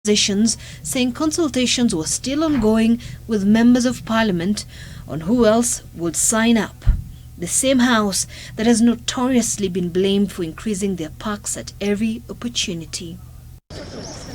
Positions, saying consultations were still ongoing with members of parliament on who else would sign up. The same house that has notoriously been blamed for increasing their parks at every opportunity.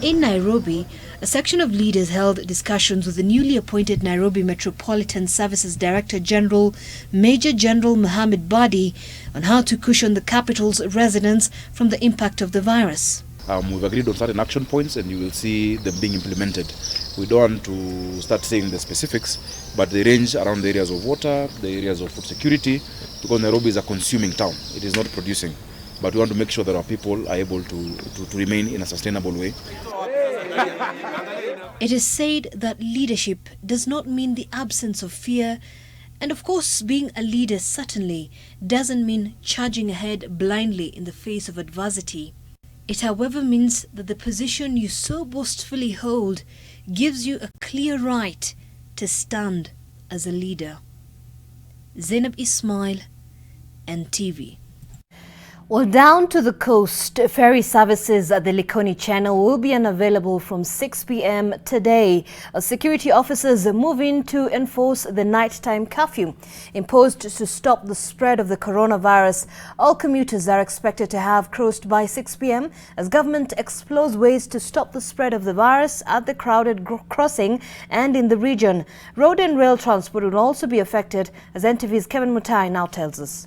In Nairobi, a section of leaders held discussions with the newly appointed Nairobi Metropolitan Services Director General, Major General Mohammed Badi, on how to cushion the capital's residents from the impact of the virus. We've agreed on certain action points and you will see them being implemented. We don't want to start saying the specifics, but they range around the areas of water, the areas of food security, because Nairobi is a consuming town. It is not producing. But we want to make sure that our people are able to remain in a sustainable way. It is said that leadership does not mean the absence of fear, and of course being a leader certainly doesn't mean charging ahead blindly in the face of adversity. It however means that the position you so boastfully hold gives you a clear right to stand as a leader. Zainab Ismail, NTV. Well, down to the coast, ferry services at the Likoni Channel will be unavailable from 6 p.m. today. Security officers move in to enforce the nighttime curfew imposed to stop the spread of the coronavirus. All commuters are expected to have crossed by 6 p.m. as government explores ways to stop the spread of the virus at the crowded crossing and in the region. Road and rail transport will also be affected, as NTV's Kevin Mutai now tells us.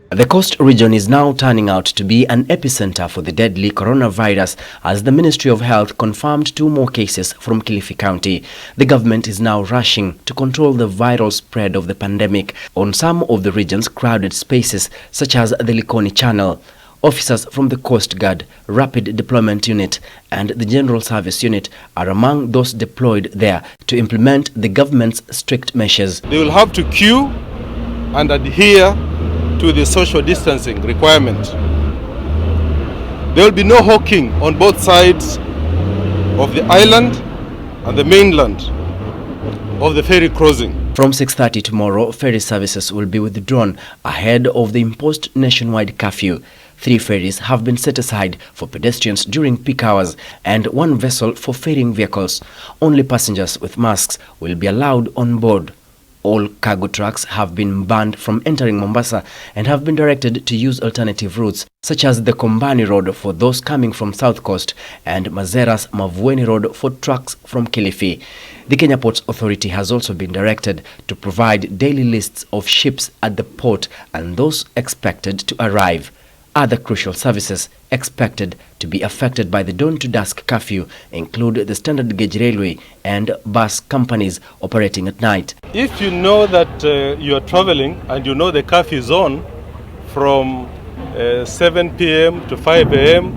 The coast region is now turning out to be an epicenter for the deadly coronavirus as the Ministry of Health confirmed 2 more cases from Kilifi County. The government is now rushing to control the viral spread of the pandemic on some of the region's crowded spaces, such as the Likoni Channel. Officers from the Coast Guard, Rapid Deployment Unit and the General Service Unit are among those deployed there to implement the government's strict measures. They will have to queue and adhere to the social distancing requirement. There will be no hawking on both sides of the island and the mainland of the ferry crossing. From 6:30 tomorrow, ferry services will be withdrawn ahead of the imposed nationwide curfew. 3 ferries have been set aside for pedestrians during peak hours and 1 vessel for ferrying vehicles. Only passengers with masks will be allowed on board. All cargo trucks have been banned from entering Mombasa and have been directed to use alternative routes, such as the Kombani Road for those coming from South Coast and Mazera's Mavueni Road for trucks from Kilifi. The Kenya Ports Authority has also been directed to provide daily lists of ships at the port and those expected to arrive. Other crucial services expected to be affected by the dawn to dusk curfew include the standard gauge railway and bus companies operating at night. If you know that you are traveling and you know the curfew is on from 7 p.m. to 5 a.m.,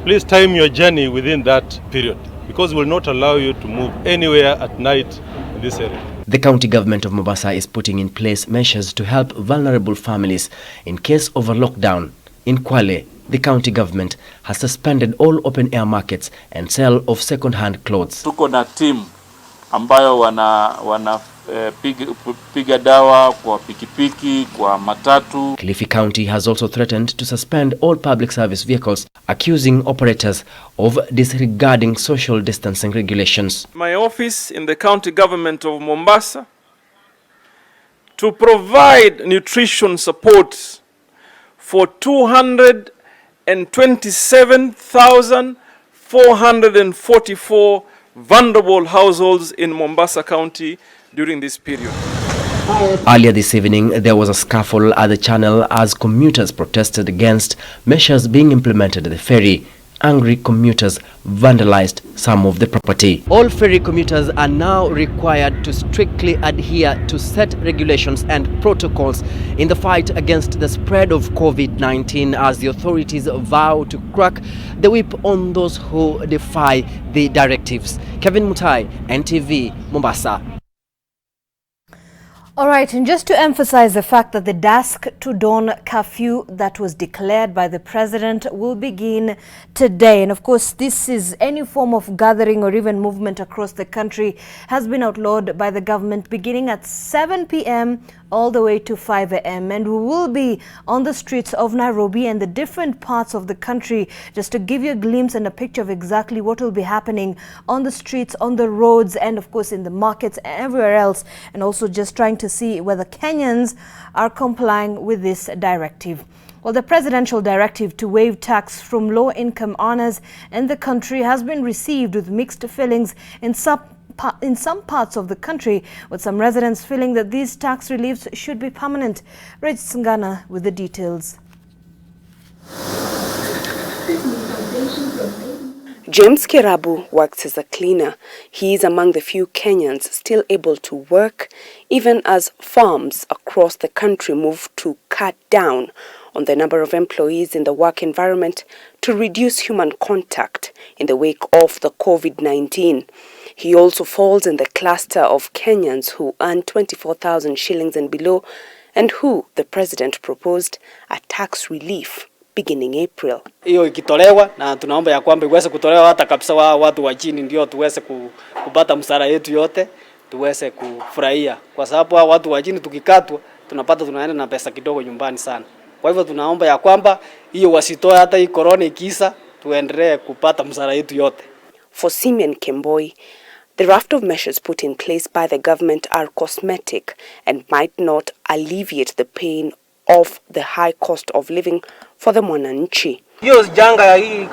please time your journey within that period, because we will not allow you to move anywhere at night in this area. The county government of Mombasa is putting in place measures to help vulnerable families in case of a lockdown. In Kwale, the county government has suspended all open-air markets and sale of second-hand clothes. Tuko na team ambayo piga dawa kwa pikipiki, kwa matatu. Kilifi County has also threatened to suspend all public service vehicles, accusing operators of disregarding social distancing regulations. My office in the county government of Mombasa to provide nutrition support for 227,444 vulnerable households in Mombasa County during this period. Earlier this evening, there was a scuffle at the channel as commuters protested against measures being implemented at the ferry. Angry commuters vandalized some of the property. All ferry commuters are now required to strictly adhere to set regulations and protocols in the fight against the spread of COVID-19 as the authorities vow to crack the whip on those who defy the directives. Kevin Mutai, NTV, Mombasa. All right, and just to emphasize the fact that the dusk to dawn curfew that was declared by the president will begin today. And of course, this is any form of gathering or even movement across the country has been outlawed by the government beginning at 7 p.m. all the way to 5 a.m. And we will be on the streets of Nairobi and the different parts of the country just to give you a glimpse and a picture of exactly what will be happening on the streets, on the roads, and of course in the markets and everywhere else, and also just trying to see whether Kenyans are complying with this directive. Well, the presidential directive to waive tax from low-income earners in the country has been received with mixed feelings in some parts of the country, with some residents feeling that these tax reliefs should be permanent. Rich Singana with the details. James Kirabu works as a cleaner. He is among the few Kenyans still able to work, even as farms across the country move to cut down on the number of employees in the work environment to reduce human contact in the wake of the COVID-19. He also falls in the cluster of Kenyans who earn 24,000 shillings and below, and who the president proposed a tax relief beginning April. Hiyo ikitolewa na tunaomba ya kwamba iweze kutolewa hata kabisa watu wa chini, ndio tuweze kupata msara yetu yote, tuweze kufurahia, kwa sababu watu wa chini tukikatwa tunaenda na pesa kidogo nyumbani sana. Kwa hivyo tunaomba ya kwamba hiyo wasitoe hata hii corona ikisa, tuendelee kupata msara yetu yote. For Simeon Kemboi, the raft of measures put in place by the government are cosmetic and might not alleviate the pain of the high cost of living for the mwananchi. Hiyo janga ya hii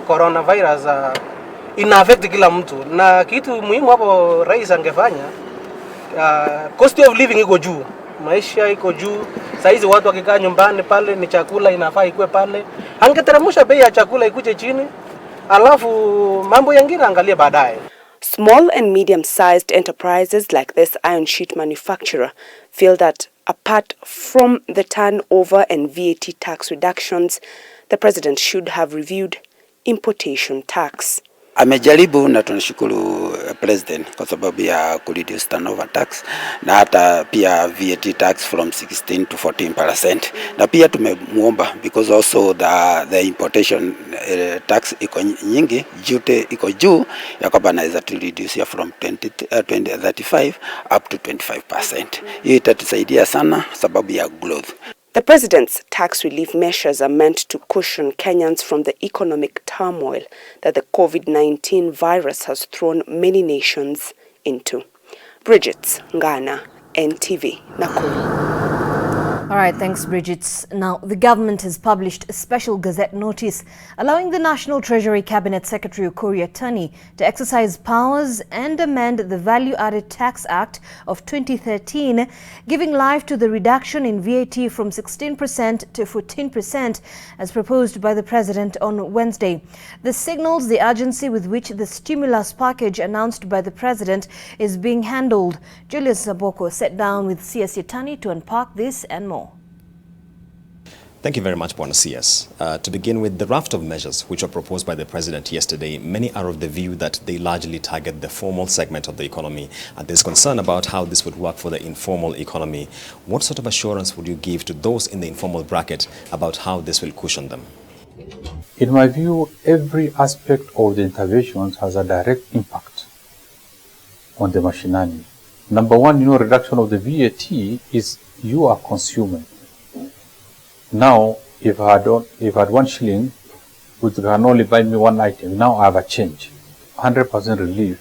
coronavirus ina affect kila mtu, na kitu muhimu hapo rais angefanya, cost of living iko juu, maisha iko juu. Saizi watu wakikaa nyumbani pale, ni chakula inafaa ikue pale, angeteremsha bei ya chakula ikuje chini, alafu mambo yengine angalia baadaye. Small and medium-sized enterprises like this iron sheet manufacturer feel that apart from the turnover and VAT tax reductions, the president should have reviewed importation tax. Amejaribu na tunashukuru president kwa sababu ya kureduce turnover tax na hata pia VAT tax from 16 to 14%. Na pia tumemuomba because also the importation tax iko nyingi, duty iko juu, ya kwamba anaweza to reduce from 35 up to 25%. Hiyo itatusaidia sana sababu ya growth. The president's tax relief measures are meant to cushion Kenyans from the economic turmoil that the COVID-19 virus has thrown many nations into. Bridget Ngana, NTV, Nakuru. All right, thanks, Bridget. Now, the government has published a special gazette notice allowing the National Treasury Cabinet Secretary Ukur Yatani to exercise powers and amend the Value-Added Tax Act of 2013, giving life to the reduction in VAT from 16% to 14% as proposed by the President on Wednesday. This signals the urgency with which the stimulus package announced by the President is being handled. Julius Zaboko sat down with CS Yatani to unpack this and more. Thank you very much, Bwana CS. To begin with, the raft of measures which were proposed by the President yesterday, many are of the view that they largely target the formal segment of the economy, and there's concern about how this would work for the informal economy. What sort of assurance would you give to those in the informal bracket about how this will cushion them? In my view, every aspect of the interventions has a direct impact on the machinery. Number one, reduction of the VAT is you are consuming. Now, if I had 1 shilling, which can only buy me one item, now I have a change. 100% relief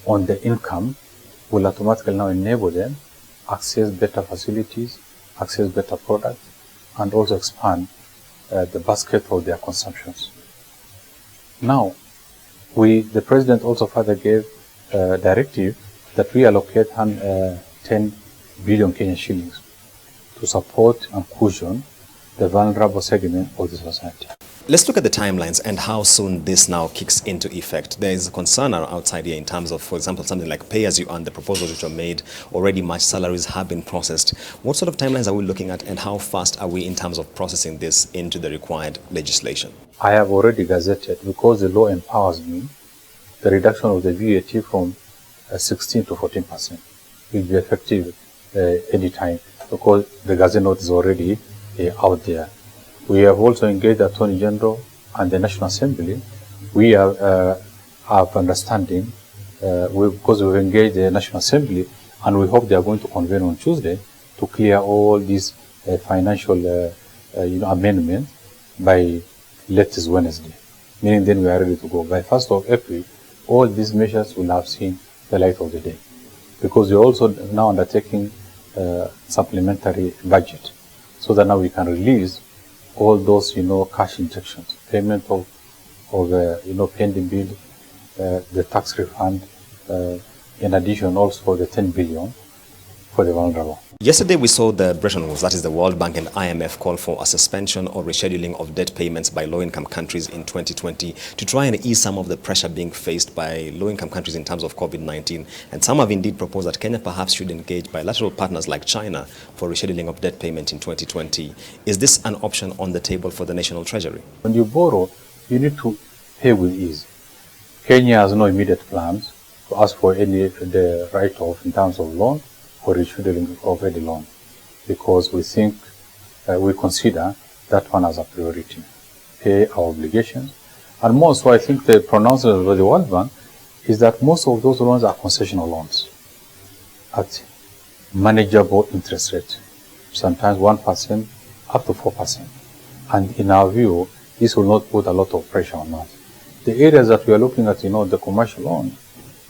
on the income will automatically now enable them access better facilities, access better products, and also expand the basket of their consumptions. Now, the President also further gave a directive that we allocate 10 billion Kenyan shillings to support and cushion the vulnerable segment of the society. Let's look at the timelines and how soon this now kicks into effect. There is a concern outside here in terms of, for example, something like pay as you earn, the proposals which were made, already March salaries have been processed. What sort of timelines are we looking at, and how fast are we in terms of processing this into the required legislation? I have already gazetted, because the law empowers me, the reduction of the VAT from 16 to 14%. will be effective anytime, because the Gazette note is already out there. We have also engaged the Attorney General and the National Assembly. We have understanding because we've engaged the National Assembly, and we hope they are going to convene on Tuesday to clear all these financial amendments by latest Wednesday. Meaning then we are ready to go. By 1st of April, all these measures will have seen the light of the day, because we're also now undertaking supplementary budget, so that now we can release all those cash injections, payment of pending bill, the tax refund, in addition also the 10 billion for the vulnerable. Yesterday we saw the Bretton Woods, that is the World Bank and IMF, call for a suspension or rescheduling of debt payments by low-income countries in 2020 to try and ease some of the pressure being faced by low-income countries in terms of COVID-19. And some have indeed proposed that Kenya perhaps should engage bilateral partners like China for rescheduling of debt payment in 2020. Is this an option on the table for the National Treasury? When you borrow, you need to pay with ease. Kenya has no immediate plans to ask for the write-off in terms of loan or rescheduling of any loan, because we think, we consider that one as a priority. Pay our obligations. And more so, I think the pronouncement by the World Bank is that most of those loans are concessional loans at manageable interest rate, sometimes 1% up to 4%. And in our view, this will not put a lot of pressure on us. The areas that we are looking at, the commercial loan,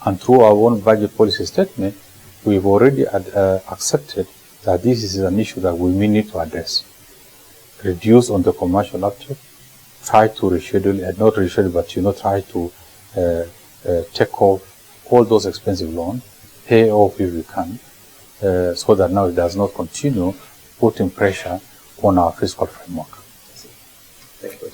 and through our own budget policy statement, we've already accepted that this is an issue that we may need to address. Reduce on the commercial uptake, try to reschedule, not reschedule, but try to take off all those expensive loans, pay off if we can, so that now it does not continue putting pressure on our fiscal framework. Thank you.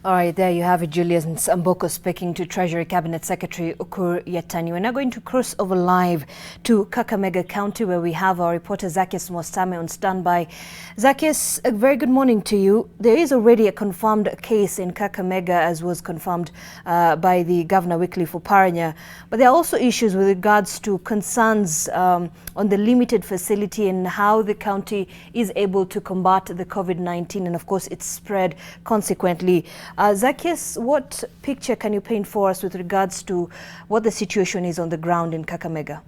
All right, there you have it, Julius Mboko speaking to Treasury Cabinet Secretary Ukur Yatani. We're now going to cross over live to Kakamega County, where we have our reporter Zacchaeus Mostame on standby. Zacchaeus, a very good morning to you. There is already a confirmed case in Kakamega, as was confirmed by the Governor Wycliffe Oparanya. But there are also issues with regards to concerns on the limited facility and how the county is able to combat the COVID-19 and, of course, its spread consequently. Zacchaeus, what picture can you paint for us with regards to what the situation is on the ground in Kakamega?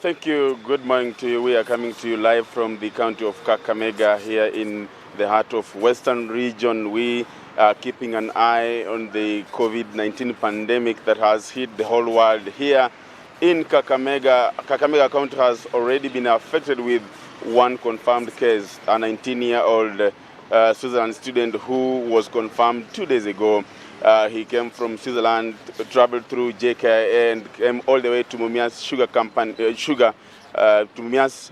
Thank you. Good morning to you. We are coming to you live from the county of Kakamega here in the heart of Western region. We are keeping an eye on the COVID-19 pandemic that has hit the whole world here. In Kakamega, Kakamega County has already been affected with one confirmed case, a 19-year-old Switzerland student who was confirmed 2 days ago. He came from Switzerland, traveled through JKIA and came all the way to Mumias Sugar Company, to Mumias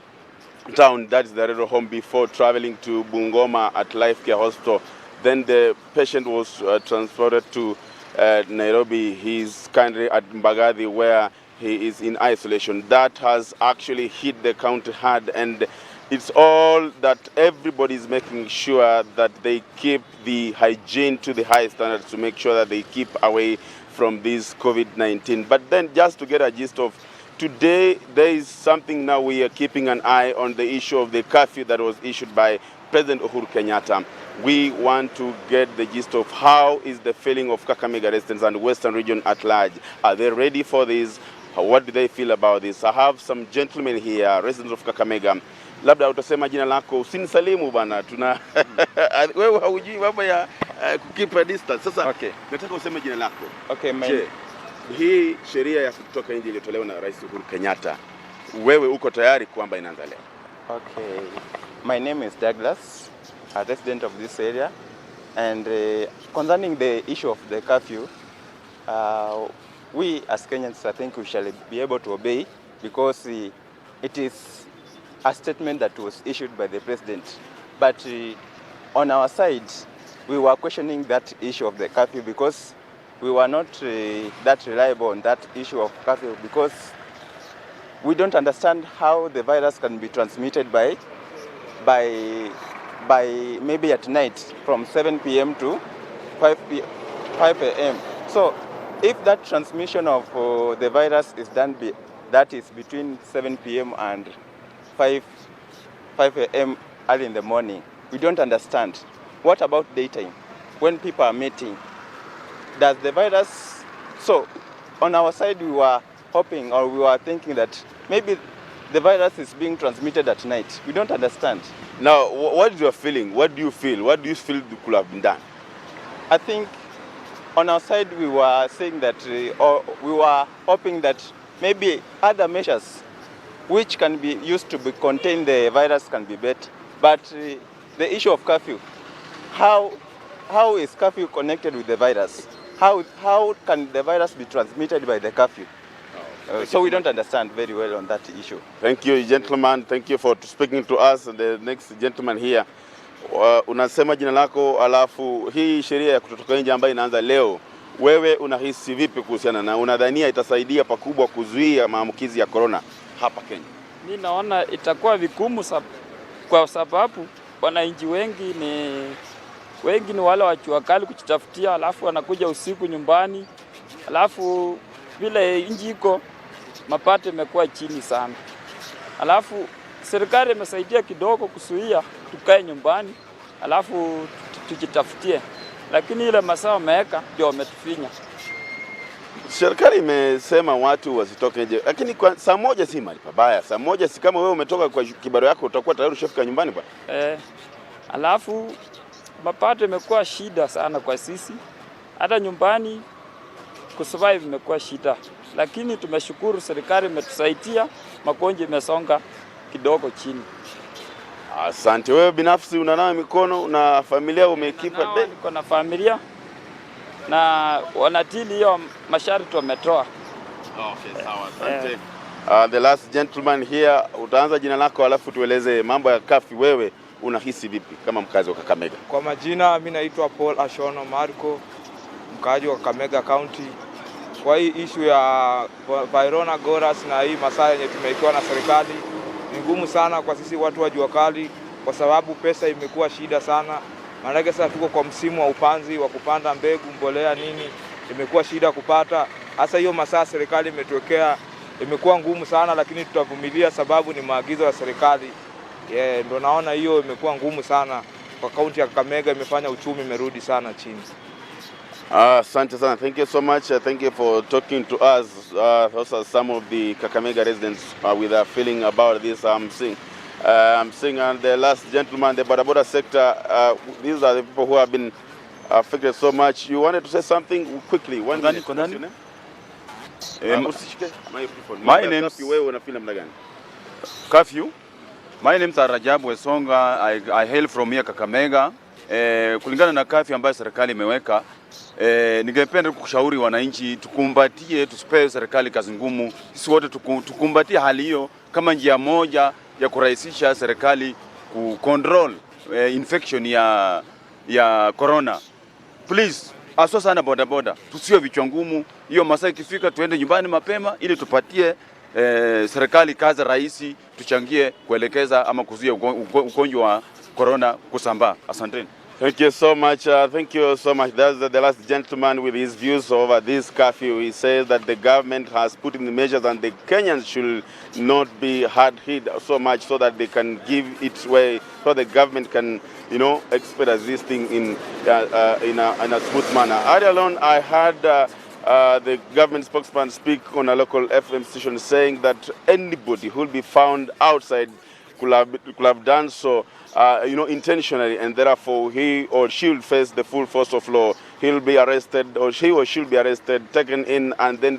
town, that is the Redo home, before traveling to Bungoma at Life Care Hospital. Then the patient was transported to Nairobi. He's currently at Mbagathi, where he is in isolation. That has actually hit the county hard, and it's all that everybody is making sure that they keep the hygiene to the high standards to make sure that they keep away from this COVID-19. But then just to get a gist of today, there is something now we are keeping an eye on, the issue of the curfew that was issued by President Uhuru Kenyatta. We want to get the gist of how is the feeling of Kakamega residents and Western region at large. Are they ready for this? What do they feel about this? I have some gentlemen here, residents of Kakamega. Labda utasema jina lako, usinisalimu bana, tuna wewe haujui mambo ya keep a distance. Sasa nataka useme jina lako. Je, hii sheria ya kutoka nje iliyotolewa na Rais Uhuru Kenyatta, wewe uko tayari kwamba inaanza leo? Okay. My name is Douglas, a resident of this area, and concerning the issue of the curfew, we as Kenyans, I think we shall be able to obey, because it is a statement that was issued by the president. But on our side, we were questioning that issue of the curfew, because we were not that reliable on that issue of curfew, because we don't understand how the virus can be transmitted by by maybe at night from 7 p.m. to 5 a.m. So if that transmission of the virus is done, that is between 7 p.m. and 5 a.m. early in the morning, we don't understand. What about daytime? When people are meeting, does the virus... So on our side, we were hoping, or we were thinking that maybe the virus is being transmitted at night. We don't understand. Now, what is your feeling? What do you feel? What do you feel could have been done? I think on our side, we were saying that, or we were hoping that maybe other measures which can be used to contain the virus can be better. But the issue of curfew, how is curfew connected with the virus? How can the virus be transmitted by the curfew? So we don't understand very well on that issue. Thank you, gentlemen. Thank you for speaking to us. The next gentleman here. Unasema jina lako, alafu hii sheria ya kutotoka nje ambayo inaanza leo, wewe unahisi vipi kuhusiana na unadhania itasaidia pakubwa kuzuia maambukizi ya corona hapa Kenya? Mimi naona itakuwa vigumu kwa sababu wananchi wengi ni wale wa jua kali kujitafutia, alafu wanakuja usiku nyumbani, alafu vile nchi iko mapato imekuwa chini sana. Alafu serikali imesaidia kidogo kuzuia tukae nyumbani, alafu tujitafutie. Lakini ile masaa wameweka ndio wametufinya. Serikali imesema watu wasitoke nje, lakini kwa saa moja si mahali pabaya. Saa moja si kama wewe umetoka kwa kibaro yako utakuwa tayari ushafika nyumbani bwana. Alafu mapato imekuwa shida sana kwa sisi. Hata nyumbani kusurvive imekuwa shida. Lakini tumeshukuru serikali imetusaidia, magonjwa imesonga kidogo chini. Asante. Wewe binafsi unanawa mikono na familia umekipa? Niko na familia na wanatili hiyo masharti wametoa. Okay, sawa. Asante. The last gentleman here, utaanza jina lako alafu tueleze mambo ya curfew. Wewe unahisi vipi kama mkazi wa Kakamega? Kwa majina mimi naitwa Paul Ashono Marco, mkazi wa Kakamega County. Kwa hii issue ya Virona Goras na hii masaa yenye tumeikiwa na serikali, ni ngumu sana kwa sisi watu wa jua kali kwa sababu pesa imekuwa shida sana. Maana sasa tuko kwa msimu wa upanzi wa kupanda mbegu, mbolea nini, imekuwa shida kupata. Hasa hiyo masaa serikali imetuwekea imekuwa ngumu sana, lakini tutavumilia sababu ni maagizo ya serikali. Ndio naona hiyo imekuwa ngumu sana kwa kaunti ya Kakamega, imefanya uchumi merudi sana chini. Asante sana. Thank you so much. Thank you for talking to us. Those are some of the Kakamega residents with a feeling about this. I'm seeing the last gentleman, the Bodaboda sector. These are the people who have been affected so much. You wanted to say something quickly? One minute. What's your name? My name is Curfew. My name is Rajabu Wesonga. I hail from here Kakamega. Kulingana na curfew ambayo serikali imeweka, ningependa kushauri wananchi tukumbatie, tusipe serikali kazi ngumu. Sisi wote tukumbatie hali hiyo kama njia moja ya kurahisisha serikali kucontrol infection ya corona. Please, aswa sana bodaboda, tusiwe vichwa ngumu. Hiyo masaa ikifika tuende nyumbani mapema ili tupatie serikali kazi rahisi, tuchangie kuelekeza ama kuzuia ugonjwa wa corona kusambaa. Asanteni. Thank you so much. Thank you so much. That's the last gentleman with his views over this curfew. He says that the government has put in the measures and the Kenyans should not be hard hit so much so that they can give its way, so the government can, expedite this thing in a smooth manner. Earlier on, I heard the government spokesman speak on a local FM station saying that anybody who will be found outside could have done so intentionally, and therefore he or she will face the full force of law. He'll be arrested, or she or she'll be arrested, taken in, and then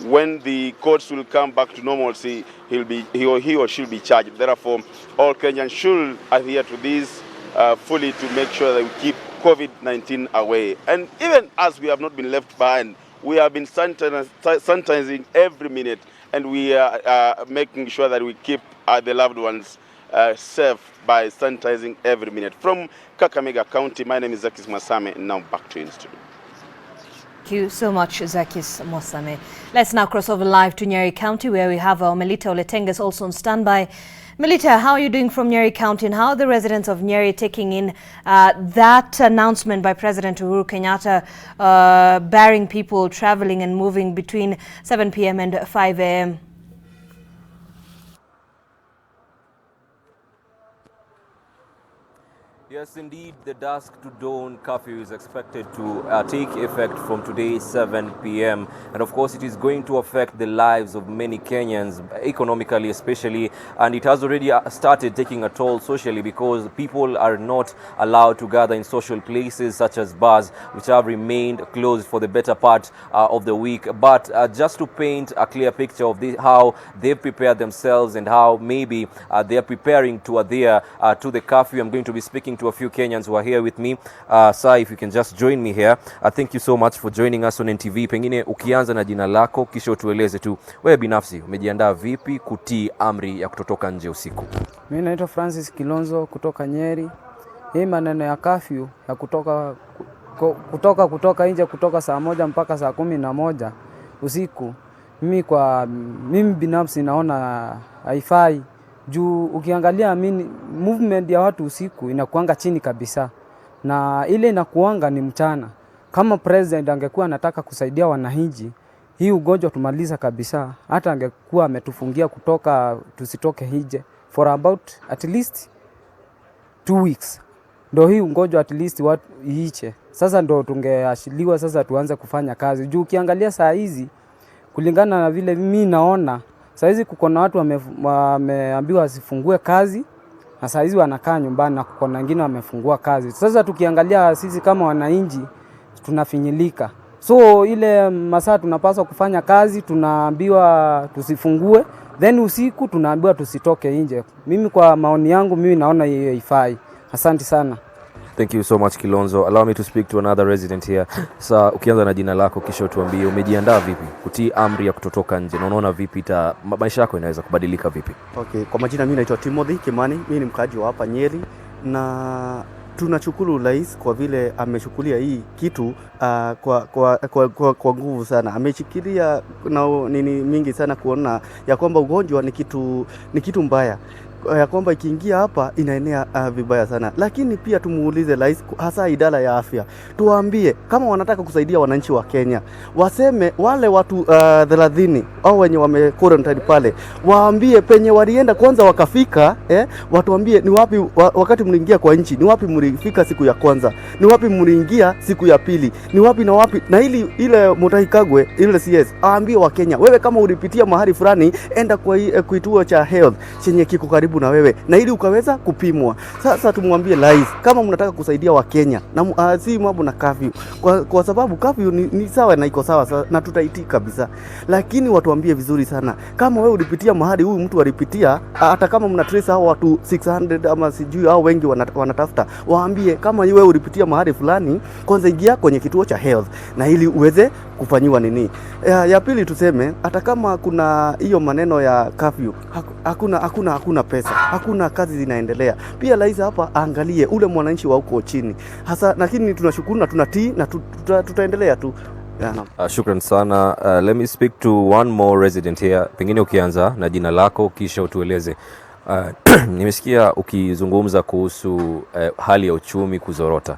when the courts will come back to normalcy, he or she'll be charged. Therefore, all Kenyans should adhere to this fully to make sure that we keep COVID-19 away. And even as we have not been left behind, we have been sanitizing every minute, and we are making sure that we keep the loved ones safe by sanitizing every minute. From Kakamega County, my name is Zakis Masame, and now back to you in studio. Thank you so much, Zakis Mosame. Let's now cross over live to Nyeri County, where we have our Melita Oletenges also on standby. Melita, how are you doing from Nyeri County, and how are the residents of Nyeri taking in that announcement by President Uhuru Kenyatta barring people traveling and moving between 7 p.m. and 5 a.m.? Yes, indeed, the dusk to dawn curfew is expected to take effect from today, 7 p.m. And of course, it is going to affect the lives of many Kenyans, economically especially. And it has already started taking a toll socially, because people are not allowed to gather in social places such as bars, which have remained closed for the better part of the week. But just to paint a clear picture of how they've prepared themselves and how maybe they are preparing to adhere to the curfew, I'm going to be speaking to a few Kenyans who are here with me. Sir, if you can just join me here. Thank you so much for joining us on NTV. Pengine ukianza na jina lako, kisha utueleze tu wewe binafsi umejiandaa vipi kutii amri ya kutotoka nje usiku? Mimi naitwa Francis Kilonzo kutoka Nyeri. Hii maneno ya curfew ya kutoka nje kutoka saa 1 mpaka saa 11 usiku, mimi binafsi naona haifai. Juu ukiangalia movement ya watu usiku inakuanga chini kabisa, na ile inakuanga ni mchana. Kama president angekuwa anataka kusaidia wananchi, hii ugonjwa tumaliza kabisa, hata angekuwa ametufungia tusitoke nje for about at least 2 weeks. Ndio hii ugonjwa at least iiche. Sasa ndio tungeashiliwa sasa tuanze kufanya kazi. Juu ukiangalia saa hizi, kulingana na vile mimi naona, saa hizi kuko na watu wameambiwa wasifungue kazi, na saa hizi wanakaa nyumbani, na kuko na wengine wamefungua kazi. Sasa tukiangalia sisi kama wananchi tunafinyilika. So ile masaa tunapaswa kufanya kazi tunaambiwa tusifungue, then usiku tunaambiwa tusitoke nje. Mimi kwa maoni yangu mimi naona hiyo haifai. Asante sana. Thank you so much, Kilonzo. Allow me to speak to another resident here. Sasa ukianza na jina lako, kisha tuambie umejiandaa vipi kutii amri ya kutotoka nje, na unaona vipi maisha yako inaweza kubadilika vipi? Okay, kwa majina mimi naitwa Timothy Kimani, mimi ni mkaji wa hapa Nyeri, na tunashukuru rais kwa vile ameshukulia hii kitu kwa nguvu sana. Ameshikilia na nini mingi sana kuona ya kwamba ugonjwa ni kitu mbaya, ya kwamba ikiingia hapa inaenea vibaya sana. Lakini pia tumuulize rais, hasa idara ya afya, tuwaambie kama wanataka kusaidia wananchi wa Kenya, waseme wale watu 30 au wenye wame quarantine pale, waambie penye walienda kwanza wakafika, watuambie ni wapi wakati mliingia kwa nchi, ni wapi mlifika siku ya kwanza, ni wapi mliingia siku ya pili, ni wapi na wapi. Na ile Mutahi Kagwe ile CS aambie wa Kenya, wewe kama ulipitia mahali fulani, enda kwa kituo cha health chenye kiko karibu na wewe, na ili ukaweza kupimwa. Sasa tumwambie rais, kama mnataka kusaidia wa Kenya, na si mambo na curfew, kwa sababu curfew ni sawa na iko sawa na tutaitii kabisa, lakini watuambie vizuri sana, kama wewe ulipitia mahali huyu mtu alipitia, hata kama mna trace hao watu 600 ama sijui hao wengi wanatafuta, waambie kama wewe ulipitia mahali fulani, kwanza ingia kwenye kituo cha health, na ili uweze kufanyiwa nini. Ya pili tuseme, hata kama kuna hiyo maneno ya curfew, hakuna pesa, hakuna kazi zinaendelea. Pia rais hapa angalie ule mwananchi wa huko chini hasa, lakini tunashukuru na tunatii na tutaendelea tu. Shukran sana. Let me speak to one more resident here. Pengine ukianza na jina lako, kisha utueleze. Nimesikia ukizungumza kuhusu hali ya uchumi kuzorota.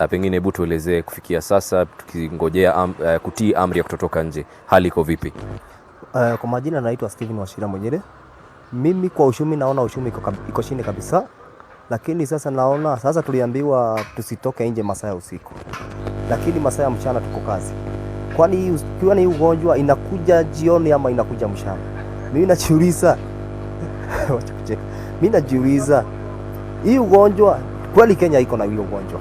Pengine hebu tuelezee kufikia sasa tukingojea kutii amri ya kutotoka nje, hali iko vipi? Kwa majina naitwa Steven Washira Mwenyere. Mimi kwa uchumi naona uchumi iko chini kabisa, lakini sasa tuliambiwa tusitoke nje masaa ya usiku, lakini masaa ya mchana tuko kazi. Kwani ugonjwa inakuja jioni ama inakuja mchana? Mimi najiuliza wacha kucheka. Mimi najiuliza hii ugonjwa kweli Kenya iko na hiyo ugonjwa.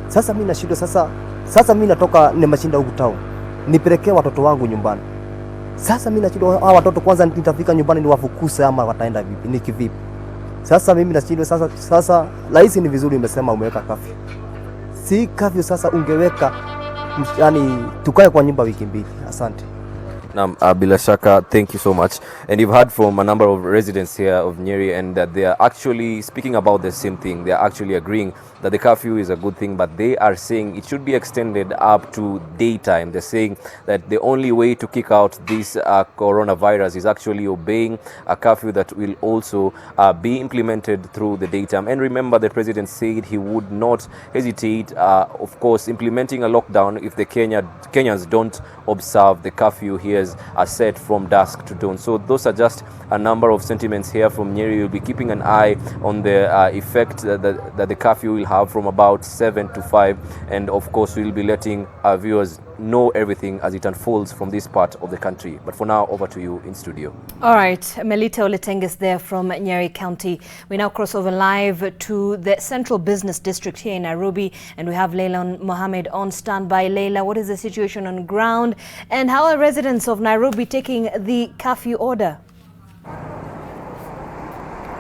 Sasa mimi nashinda sasa mimi natoka nimashinda huku town, nipelekee watoto wangu nyumbani. Sasa mimi nashinda hao watoto kwanza nitafika nyumbani niwafukuse ama wataenda vipi? Ni kivipi? Sasa mimi nashinda sasa rais ni vizuri umesema umeweka curfew. Si curfew sasa ungeweka yani tukae kwa nyumba wiki mbili. Asante. Bila Shaka, thank you so much. And you've heard from a number of residents here of Nyeri, and that they are actually speaking about the same thing. They are actually agreeing that the curfew is a good thing, but they are saying it should be extended up to daytime. They're saying that the only way to kick out this coronavirus is actually obeying a curfew that will also be implemented through the daytime. And remember, the president said he would not hesitate, of course, implementing a lockdown if the Kenyans don't observe the curfew here are set from dusk to dawn. So those are just a number of sentiments here from Nyeri. We'll be keeping an eye on the effect that the curfew will have from about 7 to 5, and of course we'll be letting our viewers know everything as it unfolds from this part of the country. But for now, over to you in studio. All right, Melita Oleteng is there from Nyeri County. We now cross over live to the Central Business District here in Nairobi, and we have Leila Mohammed on standby. Leila, what is the situation on ground, and how are residents of Nairobi taking the curfew order?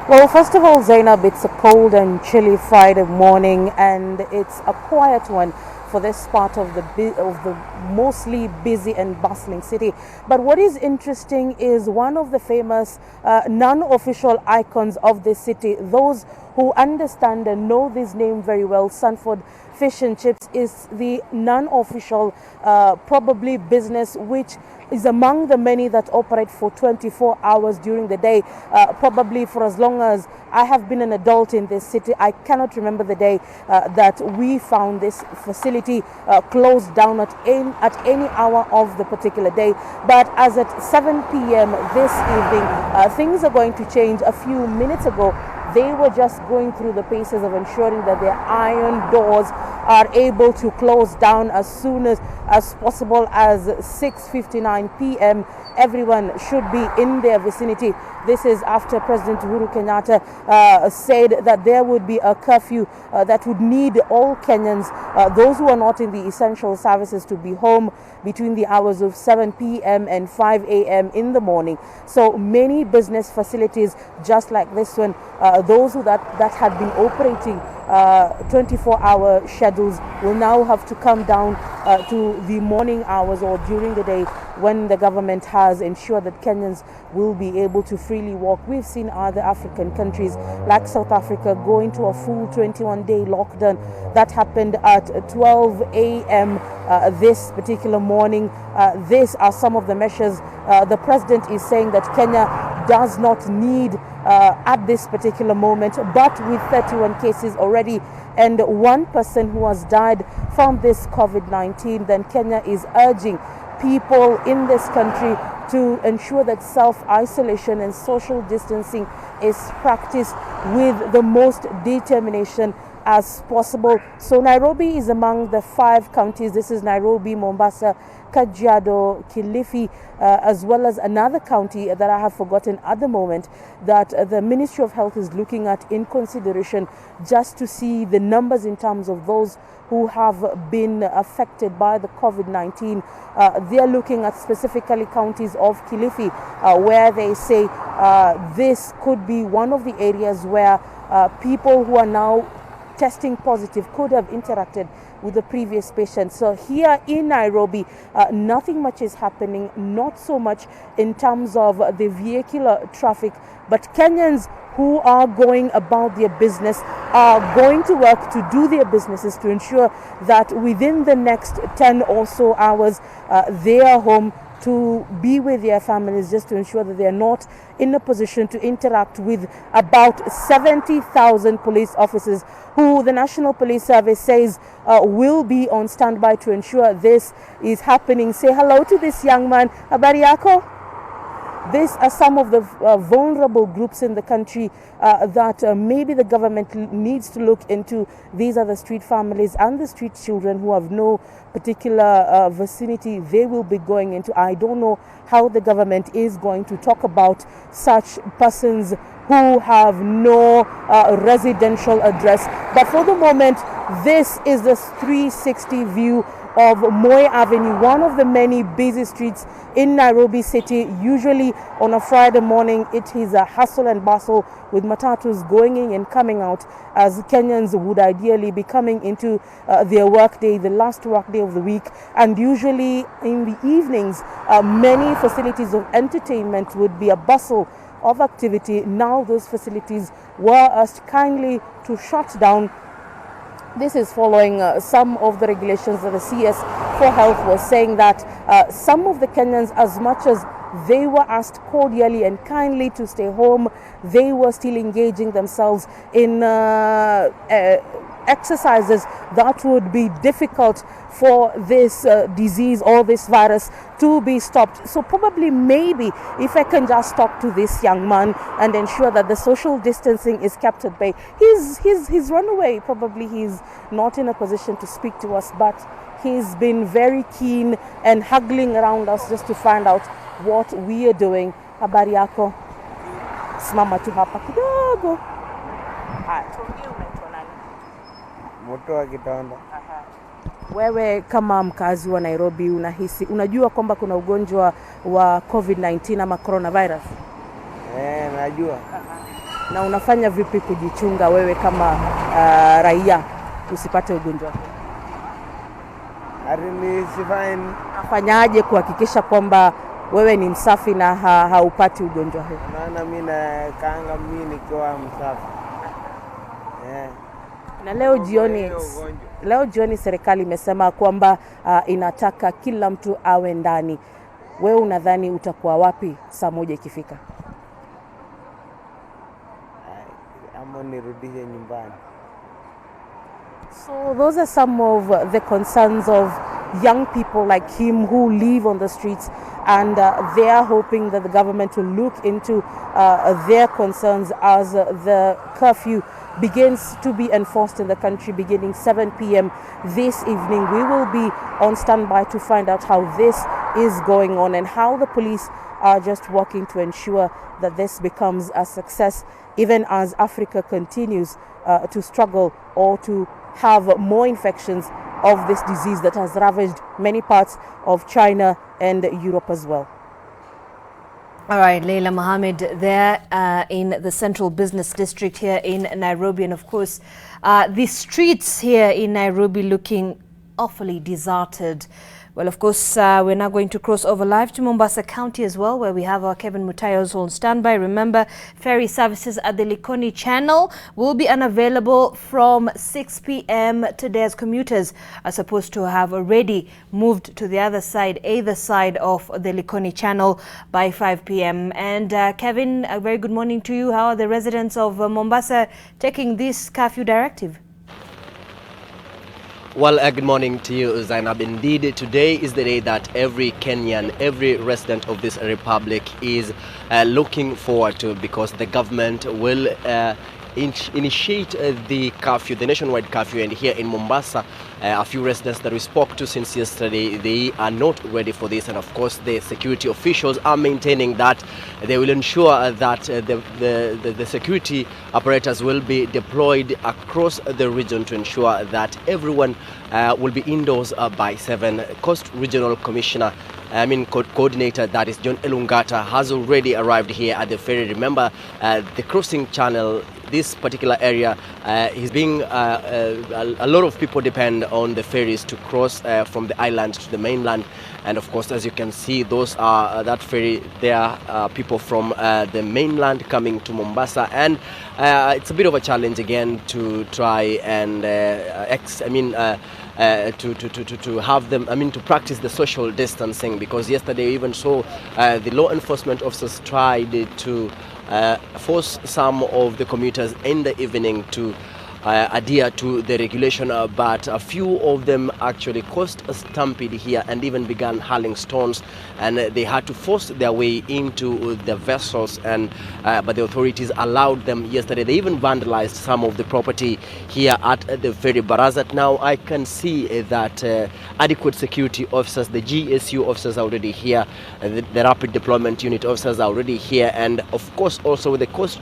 Well, first of all, Zainab, it's a cold and chilly Friday morning, and it's a quiet one for this part of the mostly busy and bustling city. But what is interesting is one of the famous non-official icons of this city, those who understand and know this name very well, Sanford Fish and Chips, is the non-official probably business which is among the many that operate for 24 hours during the day, probably for as long as I have been an adult in this city. I cannot remember the day that we found this facility closed down at any hour of the particular day. But as at 7 p.m. this evening, things are going to change. A few minutes ago, they were just going through the paces of ensuring that their iron doors are able to close down as soon as possible. As 6:59 p.m. everyone should be in their vicinity. This is after President Uhuru Kenyatta said that there would be a curfew that would need all Kenyans, those who are not in the essential services, to be home between the hours of 7 p.m. and 5 a.m. in the morning. So many business facilities just like this one, those that had been operating 24-hour schedules will now have to come down to the morning hours or during the day, when the government has ensured that Kenyans will be able to freely walk. We've seen other African countries like South Africa go into a full 21-day lockdown. That happened at 12 a.m. This particular morning. These are some of the measures the president is saying that Kenya does not need at this particular moment, but with 31 cases already and one person who has died from this COVID-19, then Kenya is urging people in this country to ensure that self-isolation and social distancing is practiced with the most determination as possible. So Nairobi is among the 5 counties. This is Nairobi, Mombasa, Kajiado, Kilifi, as well as another county that I have forgotten at the moment, that the Ministry of Health is looking at in consideration, just to see the numbers in terms of those who have been affected by the COVID-19. They are looking at specifically counties of Kilifi, where they say this could be one of the areas where people who are now testing positive could have interacted with the previous patient. So here in Nairobi, nothing much is happening, not so much in terms of the vehicular traffic, but Kenyans who are going about their business are going to work to do their businesses to ensure that within the next 10 or so hours, they are home to be with their families, just to ensure that they are not in a position to interact with about 70,000 police officers who the National Police Service says will be on standby to ensure this is happening. Say hello to this young man. Habari yako? These are some of the vulnerable groups in the country that maybe the government needs to look into. These are the street families and the street children who have no particular vicinity they will be going into. I don't know how the government is going to talk about such persons who have no residential address. But for the moment, this is the 360 view of Moi Avenue, one of the many busy streets in Nairobi City. Usually on a Friday morning, it is a hustle and bustle with matatus going in and coming out, as Kenyans would ideally be coming into their work day, the last work day of the week. And usually in the evenings, many facilities of entertainment would be a bustle of activity. Now those facilities were asked kindly to shut down. This is following some of the regulations that the CS for Health was saying that some of the Kenyans, as much as they were asked cordially and kindly to stay home, they were still engaging themselves in exercises that would be difficult for this disease or this virus to be stopped. So probably, maybe, if I can just talk to this young man and ensure that the social distancing is kept at bay. He's run away. Probably he's not in a position to speak to us, but he's been very keen and haggling around us just to find out what we are doing. Habari yako? Simama tu hapa kidogo. Moto wa kitanda. Wewe kama mkazi wa Nairobi unajua kwamba kuna ugonjwa wa COVID-19 ama coronavirus? Najua. Na unafanya vipi kujichunga wewe kama raia usipate ugonjwa? Unafanyaje kuhakikisha kwamba wewe ni msafi na haupati ugonjwa huu? Naona mimi nakaanga mimi nikiwa msafi. Na leo jioni serikali imesema kwamba inataka kila mtu awe ndani. Wewe unadhani utakuwa wapi saa moja ikifika? Ama nirudishe nyumbani. So those are some of the concerns of young people like him who live on the streets, and they are hoping that the government will look into their concerns as the curfew begins to be enforced in the country beginning 7 p.m. this evening. We will be on standby to find out how this is going on and how the police are just working to ensure that this becomes a success, even as Africa continues to struggle or to have more infections of this disease that has ravaged many parts of China and Europe as well. All right, Leila Mohammed there in the Central Business District here in Nairobi. And of course, the streets here in Nairobi looking awfully deserted. Well, of course, we're now going to cross over live to Mombasa County as well, where we have our Kevin Mutayos on standby. Remember, ferry services at the Likoni Channel will be unavailable from 6 p.m. today, as commuters are supposed to have already moved to the other side, either side of the Likoni Channel by 5 p.m. And Kevin, a very good morning to you. How are the residents of Mombasa taking this curfew directive? Well, good morning to you, Zainab. Indeed, today is the day that every Kenyan, every resident of this republic is looking forward to, because the government will initiate the curfew, the nationwide curfew. And here in Mombasa, a few residents that we spoke to since yesterday, they are not ready for this. And of course, the security officials are maintaining that they will ensure that the security apparatus will be deployed across the region to ensure that everyone will be indoors by 7. Coast Regional Commissioner, coordinator, that is John Elungata, has already arrived here at the ferry. Remember, the crossing channel, this particular area is being a lot of people depend on the ferries to cross from the island to the mainland. And of course, as you can see, those are that ferry, there are people from the mainland coming to Mombasa, and it's a bit of a challenge again to try and to have them, to practice the social distancing, because yesterday we even saw the law enforcement officers tried to force some of the commuters in the evening to adhere to the regulation, but a few of them actually caused a stampede here and even began hurling stones, and they had to force their way into the vessels, and but the authorities allowed them yesterday. They even vandalized some of the property here at the ferry. But as at now, I can see that adequate security officers, the GSU officers are already here, the Rapid Deployment Unit officers are already here, and of course also the Coast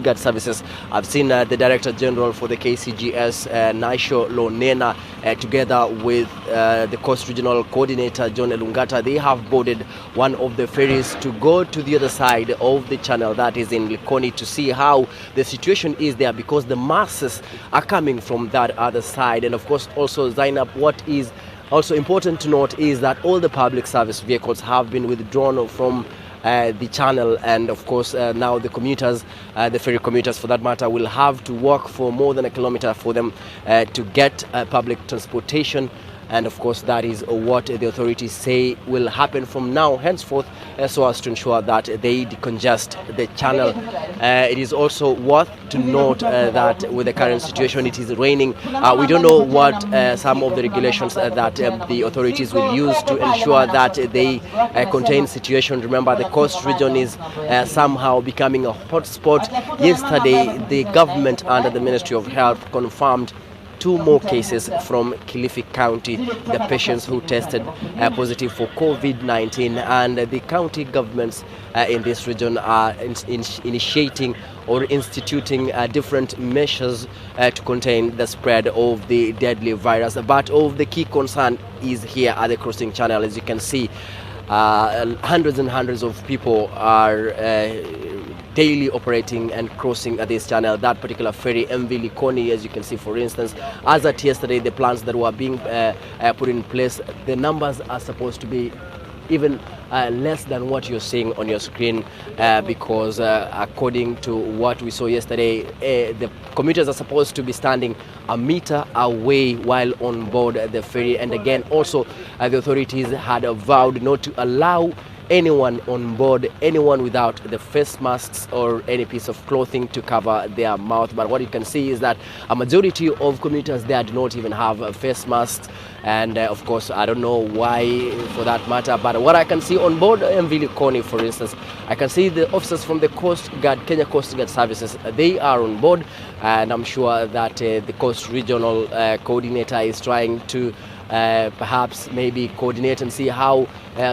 Guard services I've seen the Director General for the KCGS, Naisho Lonena, together with the Coast Regional Coordinator, John Elungata. They have boarded one of the ferries to go to the other side of the channel, that is in Likoni, to see how the situation is there, because the masses are coming from that other side. And of course, also, Zainab, what is also important to note is that all the public service vehicles have been withdrawn from the channel, and of course now the commuters, the ferry commuters for that matter, will have to walk for more than a kilometer for them to get public transportation. And of course, that is what the authorities say will happen from now henceforth, so as to ensure that they decongest the channel. It is also worth to note that with the current situation, it is raining. We don't know what some of the regulations that the authorities will use to ensure that they contain situation. Remember, the coast region is somehow becoming a hotspot. Yesterday, the government under the Ministry of Health confirmed 2 more cases from Kilifi County, the patients who tested positive for COVID-19, and the county governments in this region are initiating or instituting different measures to contain the spread of the deadly virus. But of the key concern is here at the crossing channel. As you can see, hundreds and hundreds of people are daily operating and crossing this channel. That particular ferry, MV Likoni, as you can see, for instance, as at yesterday, the plans that were being put in place, the numbers are supposed to be even less than what you're seeing on your screen, because according to what we saw yesterday, the commuters are supposed to be standing a meter away while on board the ferry. And again, also the authorities had vowed not to allow anyone on board, anyone without the face masks or any piece of clothing to cover their mouth. But what you can see is that a majority of commuters there do not even have face masks. And of course, I don't know why for that matter, but what I can see on board MV Likoni, for instance, I can see the officers from the Coast Guard, Kenya Coast Guard Services. They are on board, and I'm sure that the Coast Regional Coordinator is trying to perhaps maybe coordinate and see how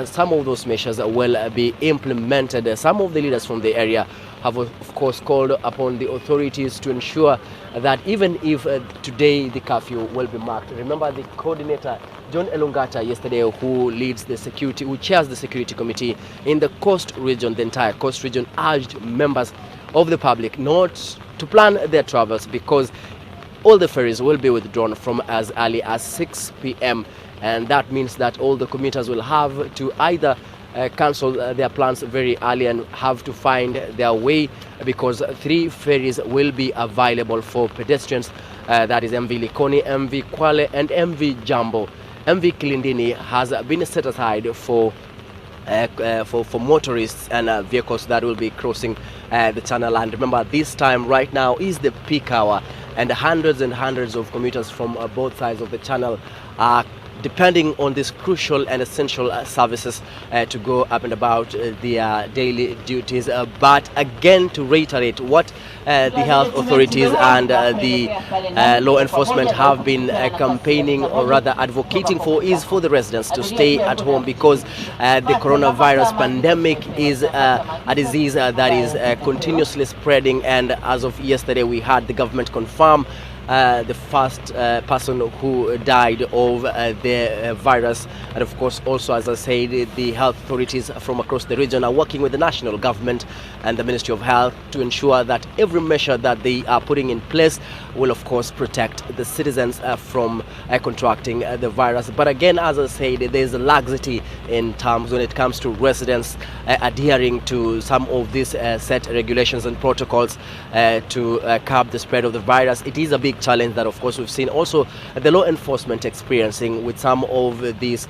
some of those measures will be implemented. Some of the leaders from the area have of course called upon the authorities to ensure that even if today the curfew will be marked. Remember, the coordinator John Elungata yesterday, who leads the security, who chairs the security committee in the coast region, the entire coast region, urged members of the public not to plan their travels, because all the ferries will be withdrawn from as early as 6 p.m. and that means that all the commuters will have to either cancel their plans very early and have to find their way, because 3 ferries will be available for pedestrians. That is MV Likoni, MV Kwale and MV Jambo. MV Kilindini has been set aside for motorists and vehicles that will be crossing the channel. And remember, this time right now is the peak hour, and hundreds and hundreds of commuters from both sides of the channel are depending on these crucial and essential services to go up and about their daily duties. But again, to reiterate what the health authorities and the law enforcement have been campaigning, or rather advocating for, is for the residents to stay at home, because the coronavirus pandemic is a disease that is continuously spreading. And as of yesterday, we had the government confirm the first person who died of the virus. And of course, also, as I said, the health authorities from across the region are working with the national government and the Ministry of Health to ensure that every measure that they are putting in place will of course protect the citizens from contracting the virus. But again, as I said, there's a laxity in terms when it comes to residents adhering to some of these set regulations and protocols to curb the spread of the virus. It is a big challenge that of course we've seen also the law enforcement experiencing with some of these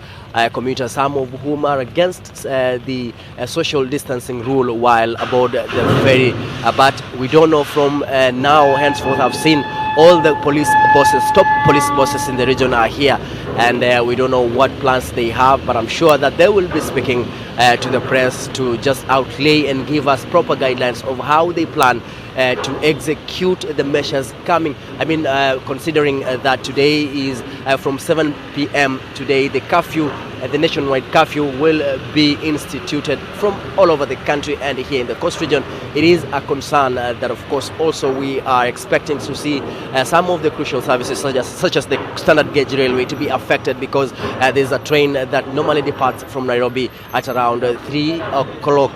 commuters, some of whom are against the social distancing rule while aboard the ferry. But we don't know from now henceforth. I've seen all the police bosses, top police bosses in the region are here, and we don't know what plans they have, but I'm sure that they will be speaking to the press to just outlay and give us proper guidelines of how they plan to execute the measures coming. I mean, considering that today is from 7 p.m. today, the curfew, the nationwide curfew will be instituted from all over the country and here in the coast region. It is a concern that, of course, also we are expecting to see some of the crucial services such as the standard gauge railway to be affected, because there's a train that normally departs from Nairobi at around 3 o'clock.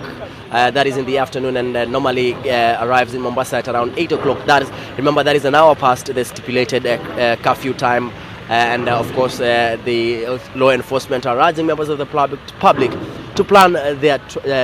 That is in the afternoon, and normally arrives in Mombasa at around 8 o'clock. Remember, that is an hour past the stipulated curfew time. And of course, the law enforcement are urging members of the public to plan their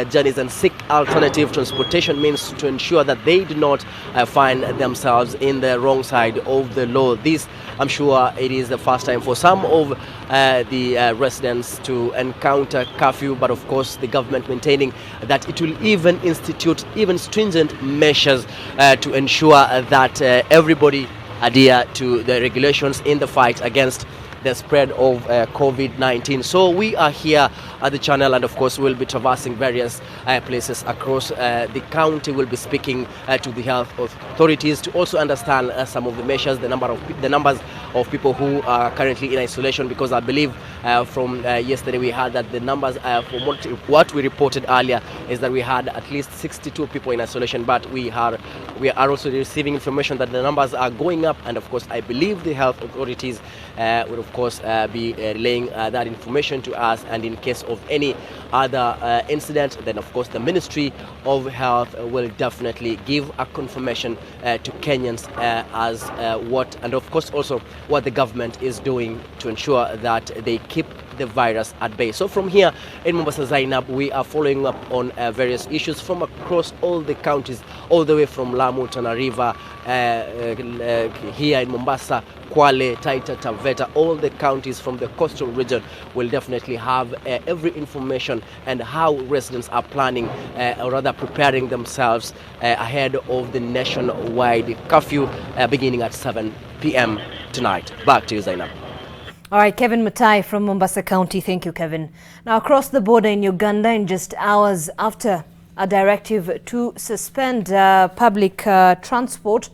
journeys and seek alternative transportation means to ensure that they do not find themselves in the wrong side of the law. This, I'm sure, it is the first time for some of the residents to encounter curfew, but of course the government maintaining that it will even institute even stringent measures to ensure that everybody adhere to the regulations in the fight against the spread of COVID-19. So we are here at the channel, and of course we'll be traversing various places across the county. We'll be speaking to the health authorities to also understand some of the measures, the numbers of people who are currently in isolation, because I believe from yesterday we had that the numbers from what we reported earlier is that we had at least 62 people in isolation, but we are also receiving information that the numbers are going up, and of course I believe the health authorities will of course be relaying that information to us, and in case of any other incident, then of course the Ministry of Health will definitely give a confirmation to Kenyans as what, and of course also what the government is doing to ensure that they keep the virus at bay. So from here in Mombasa, Zainab, we are following up on various issues from across all the counties, all the way from Lamu, Tana River, here in Mombasa, Kwale, Taita, Taveta, all the counties from the coastal region will definitely have every information and how residents are planning, or rather preparing themselves ahead of the nationwide curfew beginning at 7 p.m. tonight. Back to you, Zainab. All right, Kevin Mutai from Mombasa County. Thank you, Kevin. Now, across the border in Uganda, in just hours after a directive to suspend public transport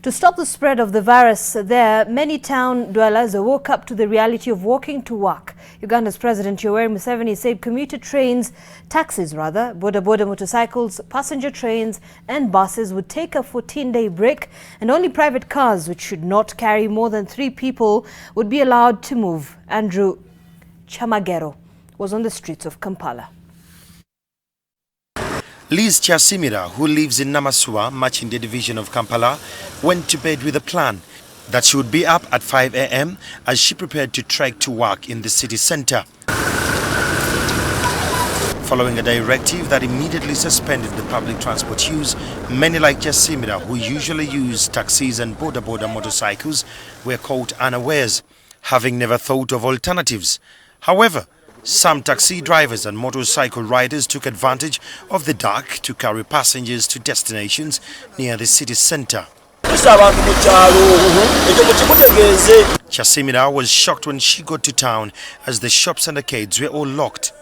to stop the spread of the virus there, many town dwellers woke up to the reality of walking to work. Uganda's President Yoweri Museveni said commuter trains, boda motorcycles, passenger trains and buses would take a 14-day break, and only private cars, which should not carry more than 3 people, would be allowed to move. Andrew Chamagero was on the streets of Kampala. Liz Chasimira, who lives in Namaswa, Machinde division of Kampala, went to bed with a plan that she would be up at 5 a.m. as she prepared to trek to work in the city center. Following a directive that immediately suspended the public transport use, many like Chasimira, who usually use taxis and boda motorcycles, were caught unawares, having never thought of alternatives. However, some taxi drivers and motorcycle riders took advantage of the dark to carry passengers to destinations near the city center. Chasimira was shocked when she got to town as the shops and arcades were all locked.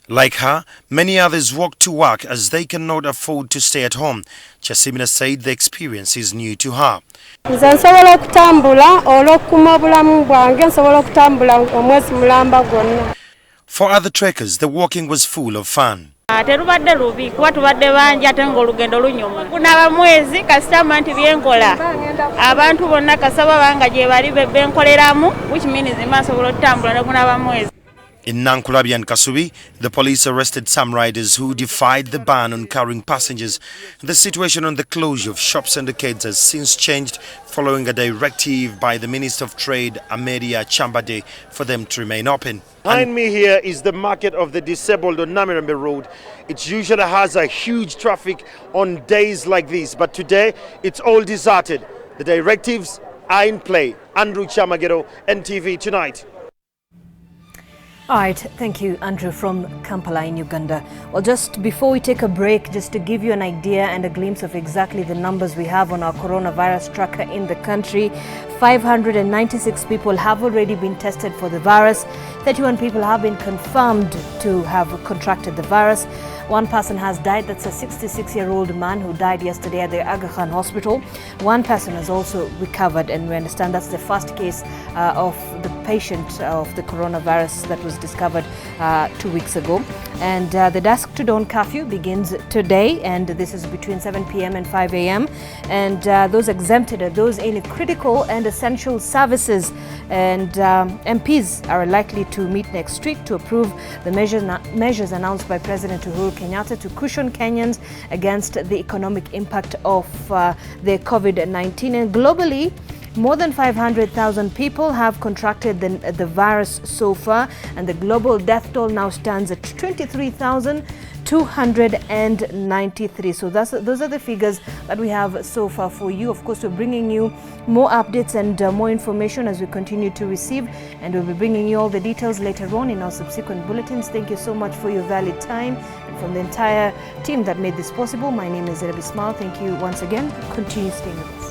Like her, many others walk to work as they cannot afford to stay at home. Chasimira said the experience is new to her. For other trekkers, the walking was full of fun. Terubadde lubi kuba tubadde bangi ate ng'olugendo lunyuma. Kunaaba mwezi kasitama nti byenkola abantu bonna kasaba banga gye bali benkoleramu, which means maasobola okutambula ne kunaaba mwezi. In Nankulabi and Kasubi, the police arrested some riders who defied the ban on carrying passengers. The situation on the closure of shops and arcades has since changed following a directive by the Minister of Trade, Amelia Chambade, for them to remain open. Behind me here is the market of the disabled on Namirambe Road. It usually has a huge traffic on days like this, but today it's all deserted. The directives are in play. Andrew Chamagero, NTV Tonight. All right, thank you, Andrew, from Kampala in Uganda. Well, just before we take a break, just to give you an idea and a glimpse of exactly the numbers we have on our coronavirus tracker in the country, 596 people have already been tested for the virus. 31 people have been confirmed to have contracted the virus. One person has died. That's a 66-year-old man who died yesterday at the Aga Khan Hospital. One person has also recovered, and we understand that's the first case of the patient of the coronavirus that was discovered 2 weeks ago. And the dusk to dawn curfew begins today, and this is between 7 p.m. and 5 a.m. And those exempted are those in critical and essential services. And MPs are likely to meet next week to approve the measures announced by President Uhuru Kenyatta to cushion Kenyans against the economic impact of the COVID-19. And globally, more than 500,000 people have contracted the virus so far, and the global death toll now stands at 23,293. So those are the figures that we have so far for you. Of course, we're bringing you more updates and more information as we continue to receive, and we'll be bringing you all the details later on in our subsequent bulletins. Thank you so much for your valued time. And from the entire team that made this possible, my name is Zerabi Smile. Thank you once again. Continue staying with us.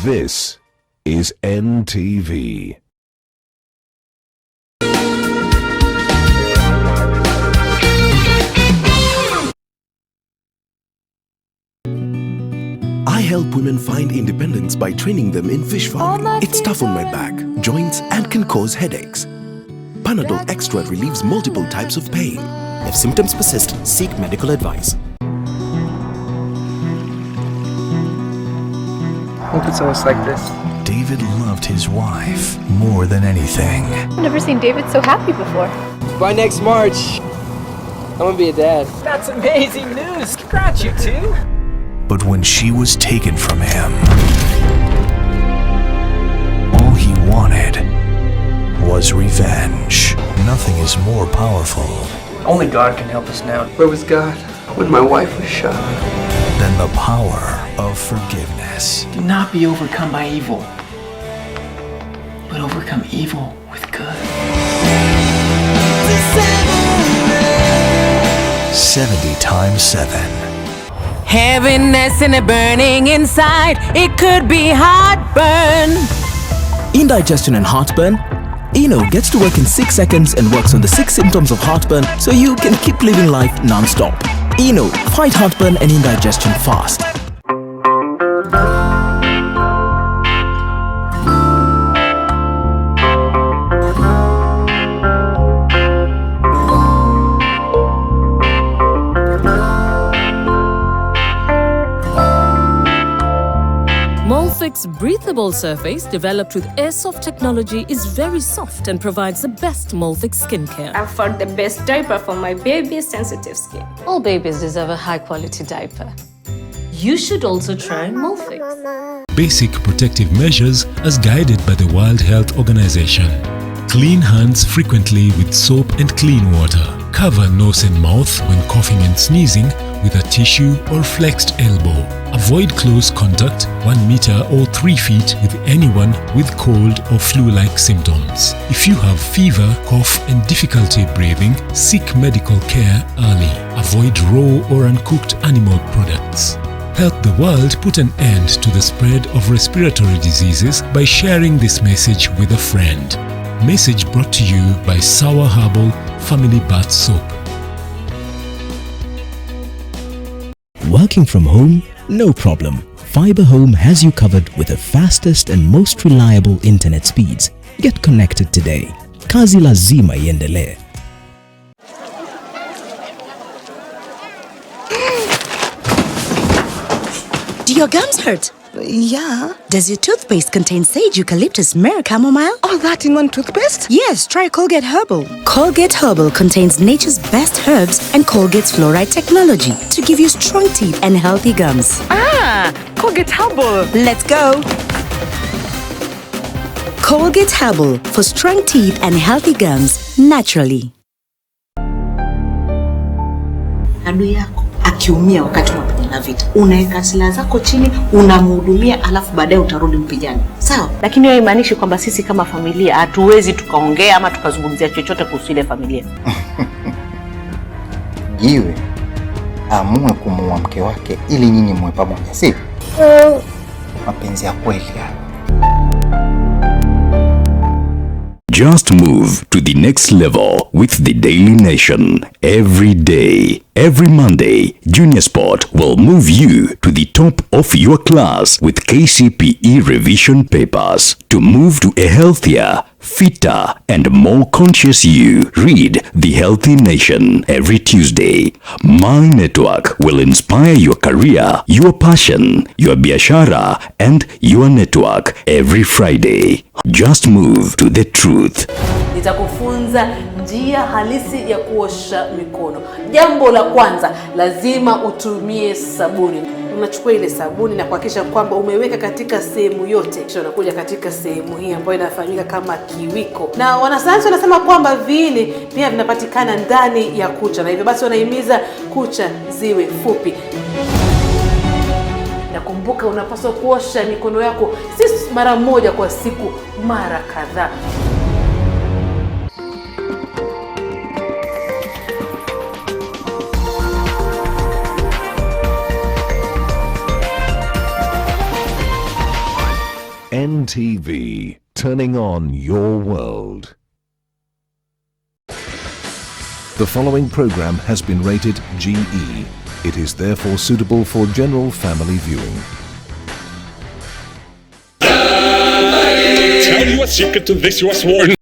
This is NTV. I help women find independence by training them in fish farming. It's tough on my back, joints, and can cause headaches. Panadol Extra relieves multiple types of pain. If symptoms persist, seek medical advice. Hope it's always like this. David loved his wife more than anything. I've never seen David so happy before. By next March, I'm gonna be a dad. That's amazing news! Congrats, you two! But when she was taken from him, all he wanted was revenge. Nothing is more powerful Only God can help us now. Where was God when my wife was shot? than the power of forgiveness. Do not be overcome by evil, but overcome evil with good. 70 times 7. Heaviness and a burning inside, it could be heartburn. Indigestion and heartburn? Eno gets to work in 6 seconds and works on the 6 symptoms of heartburn so you can keep living life non-stop. Eno, fight heartburn and indigestion fast. Molfix breathable surface developed with Airsoft technology is very soft and provides the best Molfix skincare. I found the best diaper for my baby's sensitive skin. All babies deserve a high-quality diaper. You should also try Molfix. Basic protective measures as guided by the World Health Organization. Clean hands frequently with soap and clean water. Cover nose and mouth when coughing and sneezing with a tissue or flexed elbow. Avoid close contact 1 meter or 3 feet with anyone with cold or flu-like symptoms. If you have fever, cough and difficulty breathing, seek medical care early. Avoid raw or uncooked animal products. Help the world put an end to the spread of respiratory diseases by sharing this message with a friend. Message brought to you by Sour Herbal Family Bath Soap. Working from home? No problem. Fiber Home has you covered with the fastest and most reliable internet speeds. Get connected today. Kazi lazima iendelee. Do your gums hurt? Yeah. Does your toothpaste contain sage, eucalyptus, myrrh, chamomile? All that in one toothpaste? Yes, try Colgate Herbal. Colgate Herbal contains nature's best herbs and Colgate's fluoride technology to give you strong teeth and healthy gums. Ah, Colgate Herbal. Let's go. Colgate Herbal for strong teeth and healthy gums naturally. Adui yako akiumia wakati unapigana vita, unaweka silaha zako chini, unamhudumia, alafu baadaye utarudi mpigane. Sawa? Lakini hiyo haimaanishi kwamba sisi kama familia hatuwezi tukaongea ama tukazungumzia chochote kuhusu ile familia. Jiwe amue kumuua mke wake ili nyinyi muwe pamoja, si? Mapenzi ya kweli haya. Just move to the next level with the Daily Nation. Every day, every Monday, Junior Sport will move you to the top of your class with KCPE revision papers. To move to a healthier, fitter, and more conscious you, read The Healthy Nation every Tuesday. My network will inspire your career, your passion, your biashara, and your network every Friday. Just move to the truth. Nitakufunza njia halisi ya kuosha mikono. Jambo la kwanza, lazima utumie sabuni. Unachukua ile sabuni na kuhakikisha kwamba umeweka katika sehemu yote. Kisha unakuja katika sehemu hii ambayo inafahamika kama kiwiko. Na wanasayansi wanasema kwamba viini pia vinapatikana ndani ya kucha, na hivyo basi wanahimiza kucha ziwe fupi. Na kumbuka, unapaswa kuosha mikono yako si mara moja kwa siku, mara kadhaa. NTV, turning on your world. The following program has been rated GE. It is therefore suitable for general family viewing. Tell you a secret to this you are sworn.